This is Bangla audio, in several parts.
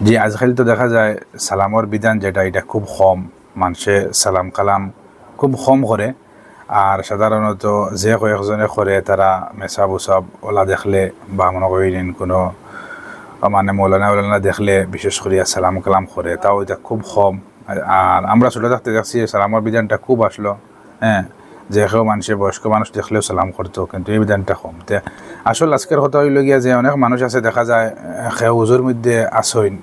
জি আজকাল তো দেখা যায় সালামর বিধান যেটা এটা খুব কম, মানুষে সালাম কালাম খুব কম করে। আর সাধারণত যে কয়েকজনে করে তারা মেসাব উসাব ওলা দেখলে বা মনে করেন কোনো মানে মৌলানা দেখলে বিশেষ করিয়া সালাম কালাম করে, তাও এটা খুব কম। আর আমরা ছোটো থাকতে দেখছি সালামর বিধানটা খুব আসলো, হ্যাঁ, যে কেউ মানুষের বয়স্ক মানুষ দেখলেও সালাম করতো, কিন্তু এই বিধানটা কম। তে আসল আজকের কথা হইল গিয়া যে অনেক মানুষ আছে দেখা যায় কেউ উজুর মধ্যে আসইন,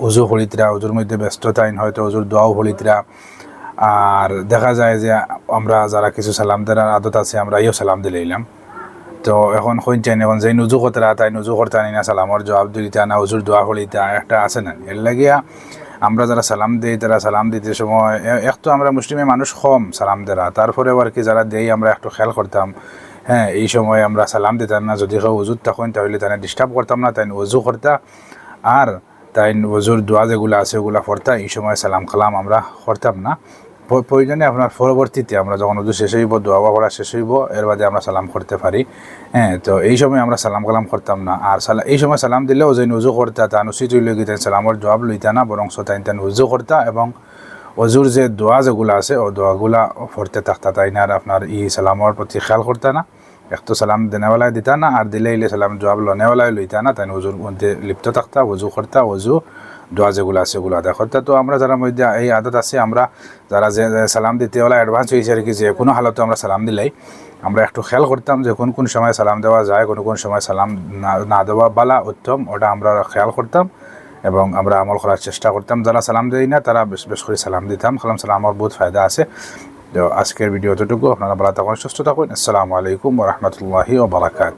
উজু হলিতরা উজুর মধ্যে ব্যস্ততা হয়তো উজুর দোয়াও হলিতরা। আর দেখা যায় যে আমরা যারা কিছু সালাম দেওয়ার আদত আছে আমরা ইও সালাম দিলাম, তো এখন শুনছেন এখন যে নুজু কতরা তাই নুজু করতে আনি না, সালামর জবাব দিতা না, উজুর দোয়া হলিতা একটা আছে না। এর লাগিয়া আমরা যারা সালাম দিই তারা সালাম দিতে সময় একটু আমরা মুসলিমে মানুষ কম সালাম দেরা, তারপরেও আর কি যারা দেই আমরা একটু খেয়াল করতাম। হ্যাঁ, এই সময় আমরা সালাম দিতাম না, যদি কেউ উজুর তখন তাহলে তাই ডিস্টার্ব করতাম না, তাই উজু করতা। আর তাই ওজুর দোয়া যেগুলো আছে ওগুলো পড়তা, এই সময় সালাম কালাম আমরা করতাম না। প্রয়োজনে আপনার পরবর্তীতে আমরা যখন উজু শেষ হইব, দোয়া পড়া শেষ হইব, এর বাদে আমরা সালাম করতে পারি। হ্যাঁ, তো এই সময় আমরা সালাম কালাম করতাম না। আর এই সময় সালাম দিলেও যে উজু করতা তা উচিত হইল কি তাই সালামর জবাব লইতা না, বরং তাই উজু করতা এবং অজুর যে দোয়া যেগুলো আছে ও দোয়াগুলা পড়তে থাকতা। তাই না আর আপনার সালামর প্রতি খেয়াল করতা না, একটু সালাম দেনেওয়ালায় দিতা না, আর দিলে সালাম জবাব লনেওয়ালায় লইতা না, তাই উজুর মধ্যে লিপ্ত থাকতা, উজু করতা, উজু দোয়া যেগুলো আছে ওগুলো আদা করতা। তো আমরা যারা মধ্যে এই আদত আছে, আমরা যারা যে সালাম দিতেওয়ালা অ্যাডভান্স হয়েছে আর কি, যে কোনো হালতে আমরা সালাম দিলাই আমরা একটু খেয়াল করতাম যে কোন সময় সালাম দেওয়া যায়, কোন সময় সালাম না দেওয়া বালা উত্তম, ওটা আমরা খেয়াল করতাম এবং আমরা আমল করার চেষ্টা করতাম। যারা সালাম দেই না তারা বেশ করে সালাম দিতাম। সালামর বহুত ফায়দা আছে। তো আজকের ভিডিও এতটুকু, আপনারা ভালো থাকুন, সুস্থ থাকুন। আসসালামু আলাইকুম ওয়া রাহমাতুল্লাহি ওয়া বারাকাতুহু।